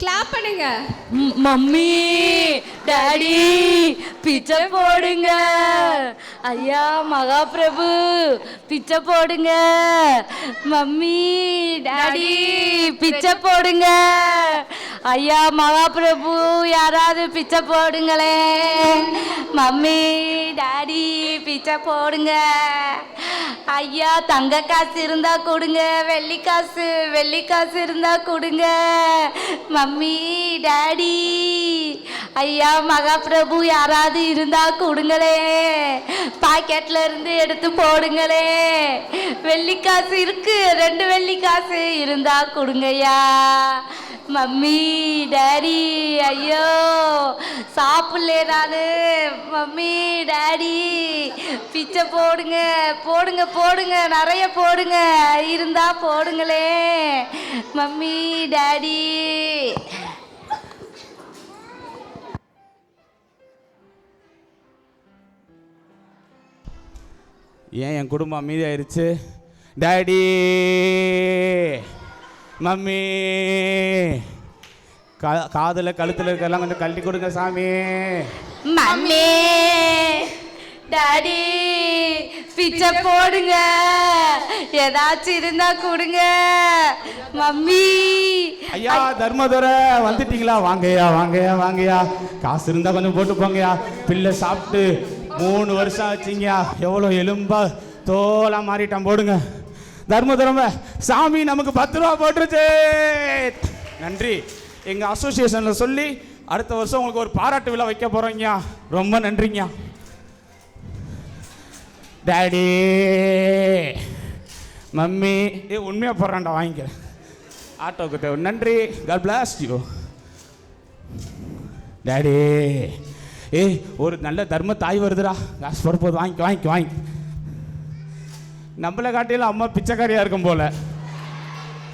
Clap பண்ணுங்க. Mummy daddy பிச்சை போடுங்க. ஐயா மகாபிரபு பிச்சை போடுங்க. மம்மி டாடி பிச்சை போடுங்க. ஐயா மகாபிரபு யாராவது பிச்சை போடுங்களே. மம்மி டாடி பிச்சை போடுங்க. ஐயா தங்க காசு இருந்தா கொடுங்க. வெள்ளி காசு இருந்தா கொடுங்க. மம்மி டாடி ஐயா மகாபிரபு யாராவது இருந்தா கொடுங்களே. பாக்கெட்ல இருந்து எடுத்து போடுங்களே. வெள்ளிக்காசு இருக்கு, 2 வெள்ளிக்காசு இருந்தா கொடுங்கய்யா. மம்மி டாடி ஐயோ சாப்பிடலே நானு. மம்மி டாடி பிச்சை போடுங்க போடுங்க போடுங்க, நிறைய போடுங்க, இருந்தா போடுங்களே. Mummy daddy. ஏன் என் குடும்பம் அமைதியாயிருச்சு? டாடி மம்மி காதில் கழுத்தில் இருக்கலாம் கொஞ்சம் கழட்டி கொடுங்க சாமி. மம்மி டாடி பிச்சை போடுங்க, ஏதாச்சும் இருந்தா கொடுங்க. மம்மி ஐயா தர்மதுரை வந்துட்டீங்களா? வாங்கய்யா வாங்கய்யா வாங்கய்யா. காசு இருந்தால் கொஞ்சம் போட்டு போங்கய்யா. பிள்ளை சாப்பிட்டு 3 வருஷம் ஆச்சுங்கய்யா. எவ்வளோ எலும்பா தோலா மாறிட்டான். போடுங்க தர்மதுரம்ப. சாமி நமக்கு 10 ரூபா போட்டுருச்சு. நன்றி. எங்கள் அசோசியேஷனில் சொல்லி அடுத்த வருஷம் உங்களுக்கு ஒரு பாராட்டு விழா வைக்க போகிறோங்கய்யா. ரொம்ப நன்றிங்கய்யா. டாடி மம்மி உண்மையாக போடுறான்டா, வாங்கிக்கிறேன். ஆட்டோக்கு தேவை. நன்றி. God bless you. டாடி ஏய் ஒரு நல்ல தர்ம தாய் வருதுடா. காசு போட போது வாங்கி வாங்கி வாங்கி. நம்மளை காட்டியில் அம்மா பிச்சைக்காரியாக இருக்கும் போல்.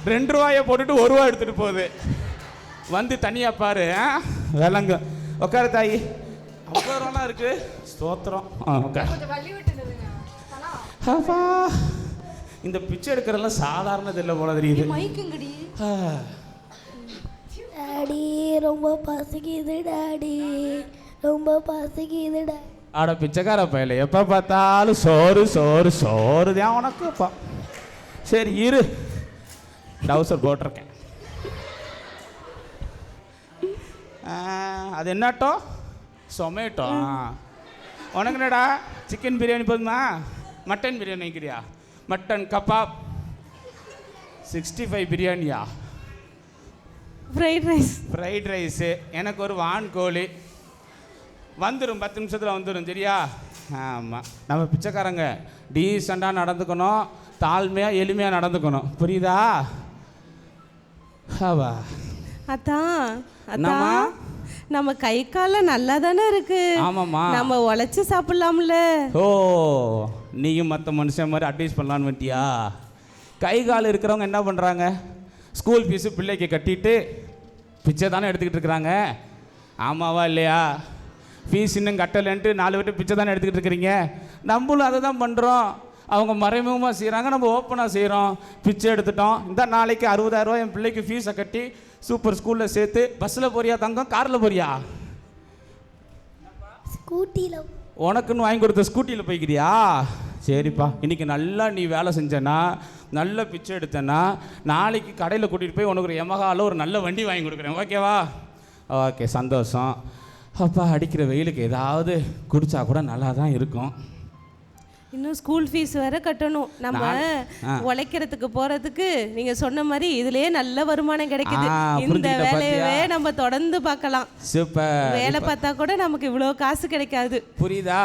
2 ரூபாயை போட்டுட்டு 1 ரூபா எடுத்துகிட்டு போகுது. வந்து தனியாக பாரு விலங்கு. உட்கார தாயி. 50 ரூபாலாம் இருக்குது. ஸ்தோத்திரம். உட்கார். அப்பா இந்த பிச்சை எடுக்கிறதெல்லாம் சாதாரணது இல்லை போல தெரியுது. டாடி ரொம்ப பசிக்குது டாடி, ரொம்ப பசிக்குது டாடி. ஆட பிச்சைக்கார பையல எப்போ பார்த்தாலும் சோறு சோறு சோறு தான் உனக்குப்பா. சரி இரு, டவுசர் போட்டிருக்கேன். அது என்னட்டோ சொமேட்டோ. உனக்கு என்னடா சிக்கன் பிரியாணி போதுமா? மட்டன் பிரியாணி வைக்கிறியா? மட்டன் கபாப் 65 பிரியாணியா? Fried rice. எனக்கு ஒரு வான் கோழி வந்துடும். 10 நிமிஷத்தில் வந்துடும். சரியா? ஆமாம். நம்ம பிச்சைக்காரங்க டீசெண்டாக நடந்துக்கணும், தாழ்மையாக எளிமையாக நடந்துக்கணும். புரியுதா? ஆவா அதான் நம்ம கை கால நல்லா தானே இருக்கு. ஆமாம்மா. நம்ம உழைச்சி சாப்பிடலாம்ல. ஓ நீயும் மற்ற மனுஷன் மாதிரி அட்வைஸ் பண்ணலான்னு வந்துட்டியா? கை கால் இருக்கிறவங்க என்ன பண்ணுறாங்க? ஸ்கூல் ஃபீஸு பிள்ளைக்கு கட்டிட்டு பிச்சை தானே எடுத்துக்கிட்டு இருக்கிறாங்க. ஆமாவா இல்லையா? ஃபீஸ் இன்னும் கட்டலைன்ட்டு 4 பேர்ட்டு பிச்சை தானே எடுத்துக்கிட்டு இருக்கிறீங்க. நம்மளும் அதை தான் பண்ணுறோம். அவங்க மறைமுகமாக செய்கிறாங்க, நம்ம ஓப்பனாக செய்கிறோம். பிச்சை எடுத்துட்டோம். இந்த நாளைக்கு 60,000 ரூபா என் பிள்ளைக்கு ஃபீஸை கட்டி சூப்பர் ஸ்கூலில் சேர்த்து. பஸ்ஸில் போறியா தங்கம், காரில் போறியா? ஸ்கூட்டியில். உனக்குன்னு வாங்கி கொடுத்த ஸ்கூட்டியில் போய்க்கிறியா? சரிப்பா. இன்றைக்கி நல்லா நீ வேலை செஞ்சேன்னா, நல்ல பிச்சை எடுத்தேன்னா, நாளைக்கு கடையில் கூட்டிகிட்டு போய் உனக்கு ஒரு யமஹாவில் ஒரு நல்ல வண்டி வாங்கி கொடுக்குறேன். ஓகேவா? ஓகே சந்தோஷம். அப்பா அடிக்கிற வெயிலுக்கு ஏதாவது குடித்தா கூட நல்லா தான் இருக்கும். இன்னும் ஸ்கூல் ஃபீஸ் வேற கட்டணும். நம்ம உழைக்கிறதுக்கு போறதுக்கு நீங்க சொன்ன மாதிரி இதுலயே நல்ல வருமானம் கிடைக்குது. இந்த வேலையவே நம்ம தொடர்ந்து பார்க்கலாம். சூப்பர். வேலை பார்த்தா கூட நமக்கு இவ்வளவு காசு கிடைக்காது. புரியுதா?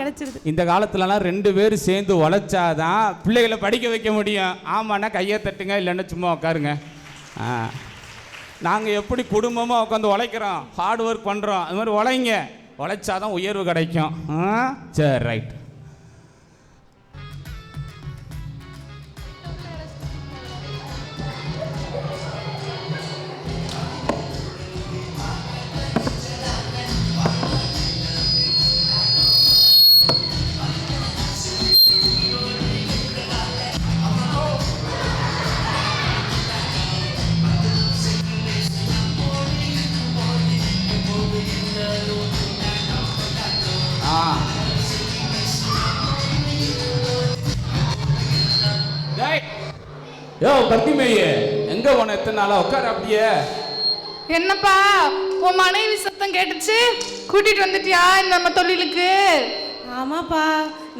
கிடைச்சிருது. இந்த காலத்துலலாம் 2 பேர் சேர்ந்து உழைச்சாதான் பிள்ளைகளை படிக்க வைக்க முடியும். ஆமாண்ணா கையை தட்டுங்க, இல்லைன்னா சும்மா உட்காருங்க. நாங்கள் எப்படி குடும்பமாக உட்காந்து உழைக்கிறோம், ஹார்ட் ஒர்க் பண்ணுறோம். அது மாதிரி உழைங்க. உழைச்சாதான் உயர்வு கிடைக்கும். சரி ரைட். யோ பத்திமையே, எங்க போன எத்தனை நாளா? உட்கார அப்படியே. என்னப்பா உன் மனைவி சத்தம் கேட்டுச்சு, கூட்டிட்டு வந்துட்டியா நம்ம தொழிலுக்கு? ஆமாப்பா,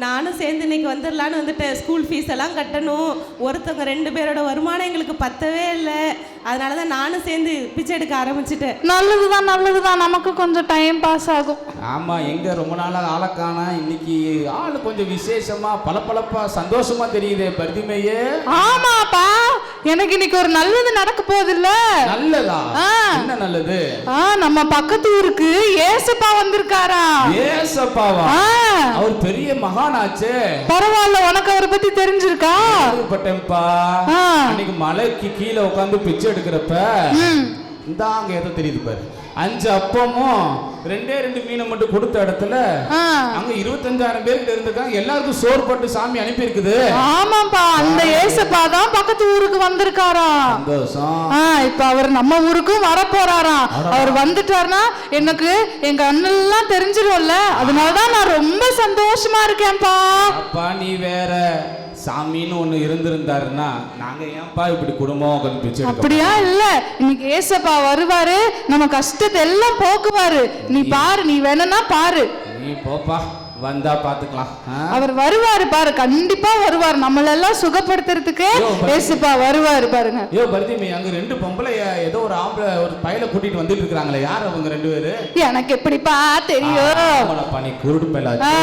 நானும் சேர்ந்து இன்னைக்கு வந்துடலான்னு வந்துட்டேன். ஸ்கூல் ஃபீஸ் எல்லாம் கட்டணும். ஒருத்தவங்க 2 பேரோட வருமானம் எங்களுக்கு பத்தவே இல்லை. அதனால தான் நானும் சேர்ந்து பிச்சை எடுக்க ஆரம்பிச்சிட்டேன். நல்லதுதான் நல்லதுதான், நமக்கு கொஞ்சம் டைம் பாஸ் ஆகும். ஆமா, எங்க ரொம்ப நாளா ஆளை காணா. இன்னைக்கு ஆளு கொஞ்சம் விசேஷமா பளபளப்பா சந்தோஷமா தெரியுதே பர்திமையே. ஆமாப்பா, எனக்கு இன்னைக்கு ஒரு நல்லது நடக்க போகுது இல்ல? நல்லதா? என்ன நல்லது? நம்ம பக்கத்து ஊருக்கு ஏசப்பா வந்திருக்காரா. ஏசப்பாவா? அவர் பெரிய மகானாச்சே. பரவாயில்ல, உனக்கு அவரை பத்தி தெரிஞ்சிருக்கா? பட்டேன்பா. அன்னைக்கு மலைக்கு கீழே உட்காந்து பிச்சை எடுக்கிறப்ப இந்தாங்க எதோ தெரியுது பாரு, 5 அப்பமும் 2 மீனை மட்டும் கொடுத்த இடத்துல அங்க 25,000 பேருக்கு இருந்திருக்காங்க. எல்லாருக்கும் சோறு போட்டு சாமி அனுப்பி இருக்குது. ஆமாப்பா, அந்த ஏசப்பா தான் பக்கத்து ஊருக்கு வந்திருக்காரா. சந்தோஷம். இப்ப அவர் நம்ம ஊருக்கும் வர போறாராம். அவர் வந்துட்டாருன்னா எனக்கு எங்க அண்ணெல்லாம் தெரிஞ்சிரும்ல, அதனாலதான் நான் ரொம்ப சந்தோஷமா இருக்கேன்ப்பா. அப்பா நீ வேற, சாமின்னு ஒண்ணு இருந்திருந்தாருன்னா நாங்க ஏன்பா இப்படி குடும்பம் கொஞ்சம் பிச்சை? அப்படியா இல்ல, இன்னைக்கு ஏசப்பா வருவாரு, நம்ம கஷ்டத்தை எல்லாம் போக்குவாரு. நீ பாரு, நீ வேணும்னா பாரு. நீ போப்பா, வந்தா பாத்துக்கலாம். அவர் வருவாரு பாரு, கண்டிப்பா வருவார். நம்மளெல்லாம் சுகப்படுத்துறதுக்கு ஏசப்பா வருவாரு பாருங்க. ஐயோ பர்திமை, அங்க 2 பொம்பளை ஏதோ ஒரு ஆம்பளை ஒரு பையல கூட்டிட்டு வந்துட்டு இருக்காங்களே, யார் அவங்க 2 பேரு? எனக்கு எப்படிப்பா தெரியும்? நீ குருடு பையலா.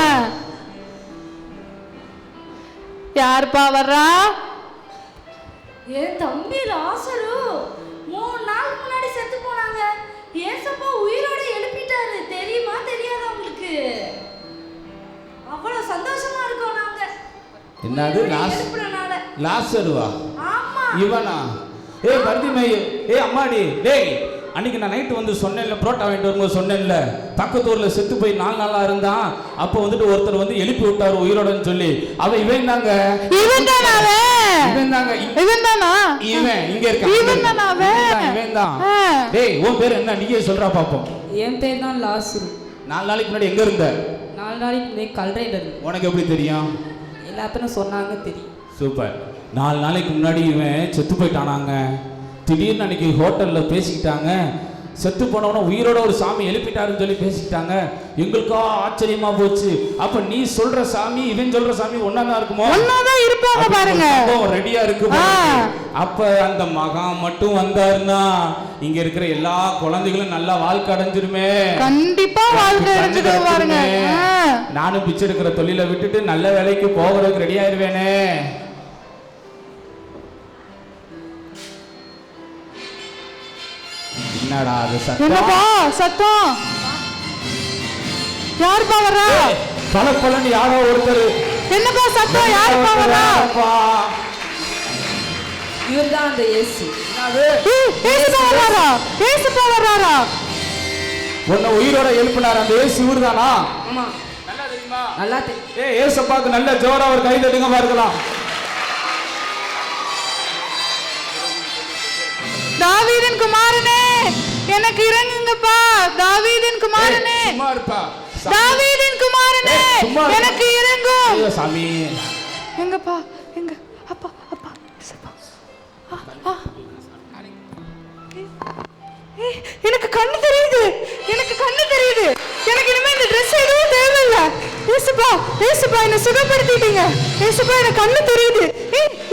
யாருப்பா வர்றா? என் தம்பி லாசரு 3 நாள் முன்னாடி செத்து போனாங்க. ஏசப்பா உயிரோட எழுப்பிட்டாரு. தெரியுமா தெரியாதா உங்களுக்கு? அவ்வளவு சந்தோஷமா இருக்கோம் நாங்க. என்னது லாசருவா? ஆமா. இவனா? ஏய் பர்திமை, ஏய் அம்மாடி, டேய் அன்னைக்கு நான் நைட்டு வந்து சொன்னேன்ல, புரோட்டா வாங்கிட்டு வரும்போது சொன்னேன்ல, பக்கத்து ஊர்ல செத்து போய் 4 நாளா இருந்தான். அப்போ வந்துட்டு ஒருத்தர் வந்து எழுப்பி விட்டாரு உயிரோடன்னு சொல்லி. அவன் இவன் தாங்க. இவன் தானா? இவன் தானா? இவன் இங்க இருக்கான். இவன் தானா? இவன் தான். டேய் உன் பேர் என்ன? நீயே சொல்றா பாப்போம். என் பேர் தான் லாசுரு. 4 நாளைக்கு முன்னாடி எங்க இருந்த? 4 நாளைக்கு முன்னாடி கல்றையில இருந்து. உனக்கு எப்படி தெரியும்? எல்லாத்தையும் சொன்னாங்க, தெரியும். சூப்பர். 4 நாளைக்கு முன்னாடி இவன் செத்து போயிட்டானாங்க. திடீர்னு அன்னைக்கு ஹோட்டல்ல பேசிக்கிட்டாங்க. செத்து போனவன உயிரோட ஒரு சாமி எழுப்பிட்டாருன்னு சொல்லி பேசிக்கிட்டாங்க. எங்களுக்கா ஆச்சரியமா போச்சு. அப்ப நீ சொல்ற சாமி இவன் சொல்ற சாமி ஒன்னாதான் இருக்குமோ? ஒன்னாதான் இருப்பாங்க பாருங்க. ரெடியா இருக்கு. அப்ப அந்த மகான் மட்டும் வந்தாருன்னா இங்க இருக்கிற எல்லா குழந்தைகளும் நல்லா வாழ்க்கை அடைஞ்சிருமே. கண்டிப்பா வாழ்க்கை அடைஞ்சிடும் பாருங்க. நானும் பிச்சை எடுக்கிற தொழிலை விட்டுட்டு நல்ல வேலைக்கு போகிறதுக்கு ரெடி ஆயிருவேனே. என்னடா அது சத்தம்? என்னப்பா சத்தம்? யாருப்பா வர்றா? பலப்பலன்னு யாரோ ஒருத்தர். என்னப்பா சத்தம்? யாருப்பா வர்றா? இவர்தான் அந்த இயேசு. ஏசுப்பா வர்றாரா? ஏசுப்பா வர்றாரா? உன்னை உயிரோட எழுப்பினார் அந்த இயேசு இவர்தானா? ஆமா. நல்லா தெரியுமா? நல்லா தெரியும். ஏய் ஏசப்பாக்கு நல்ல ஜோரா ஒரு கை தட்டுங்க பார்க்கலாம். தாவீதின் குமாரனே, எனக்கு இறங்குங்கப்பா. தாவீதின் குமாரனே, சும்மா இருப்பா. தாவீதின் குமாரனே, எனக்கு இறங்கும். ஐயோ சாமி. எங்கப்பா? எங்க? அப்பா அப்பா சப்பா. எனக்கு கண்ணு தெரியுது. எனக்கு கண்ணு தெரியுது. எனக்கு இனிமே இந்த ட்ரெஸ் எதுவும் தேவையில்ல. ஏசுப்பா, ஏசுப்பா என்ன சுகப்படுத்திட்டீங்க. ஏசுப்பா எனக்கு கண்ணு தெரியுது.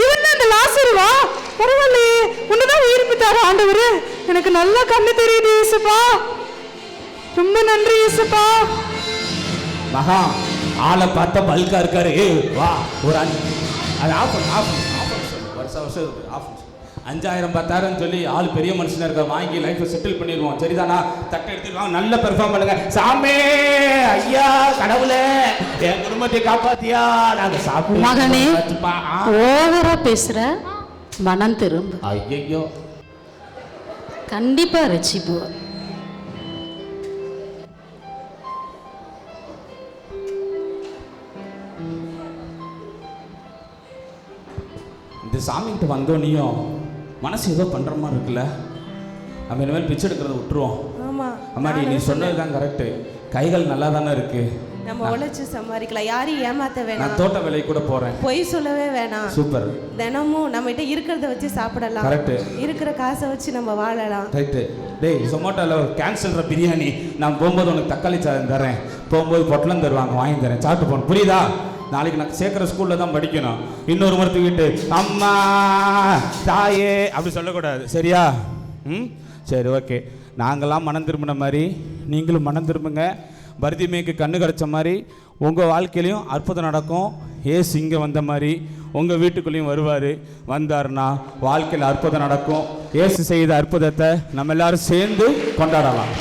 இவன் தான் அந்த லாசருவா? பரவாயில்லையே, உன்னதான் உயிர்ப்பித்தாரு ஆண்டவரு. எனக்கு நல்லா கண்ணு தெரியுது ஏசுப்பா. ரொம்ப நன்றி ஏசுப்பா. மகா ஆளை பார்த்தா பல்கா இருக்காரு. வா ஒரு அது ஆஃப் சொல்லு. வருஷம் ஆஃப் 5,000 10,000 சொல்லி ஆள் பெரிய மனுஷனா இருக்க வாங்கி லைஃப்பை செட்டில் பண்ணிடுவோம். சரிதானா? தட்டை எடுத்துட்டு நல்ல பெர்ஃபார்ம் பண்ணுங்க. சாமி ஐயா கடவுளே என் குடும்பத்தை காப்பாத்தியா. நாங்க சாப்பிட்டு மகனே ஓவரா பேசுற, மனம் திரும்ப. ஐயோ கண்டிப்பா ரட்சிப்புவார். இந்த சாமிகிட்ட வந்தோன்னையும் மனசு ஏதோ பண்ற மாதிரி இருக்குல்ல. நம்ம இனிமேல் பிச்சை எடுக்கிறத விட்டுருவோம். ஆமா அம்மாடி நீ சொன்னது தான் கரெக்டு. கைகள் நல்லா தானே இருக்கு. நம்ம உழைச்சு சம்பாதிக்கலாம், யாரையும் ஏமாத்த நான் வேணாம், தோட்ட வேலைக்கு கூட போறேன். பொய் சொல்லவே வேணாம். சூப்பர். தினமும் நம்மகிட்ட இருக்கிறத வச்சு சாப்பிடலாம், கரெக்ட். இருக்கிற காசை வச்சு நம்ம வாழலாம். ரைட்டு. டேய் சொமோட்டோவில் கேன்சல்ற பிரியாணி நான் போகும்போது உனக்கு தக்காளி சாதம் தரேன், போகும்போது பொட்டலம் தருவாங்க, வாங்கி தரேன், சாப்பிட்டு போகணும், புரியுதா? நாளைக்கு நான் சேர்க்குற ஸ்கூலில் தான் படிக்கணும். இன்னொரு முறை தூக்கிட்டு அம்மா தாயே அப்படி சொல்லக்கூடாது, சரியா? ம், சரி, ஓகே. நாங்களாம் மனம் திரும்பின மாதிரி நீங்களும் மனம் திரும்புங்க. பர்திமேக்கு கண்ணு கிடச்ச மாதிரி உங்கள் வாழ்க்கையிலையும் அற்புதம் நடக்கும். ஏசு இங்கே வந்த மாதிரி உங்கள் வீட்டுக்குள்ளேயும் வருவார். வந்தாருன்னா வாழ்க்கையில் அற்புதம் நடக்கும். ஏசு செய்த அற்புதத்தை நம்ம எல்லாரும் சேர்ந்து கொண்டாடலாம்.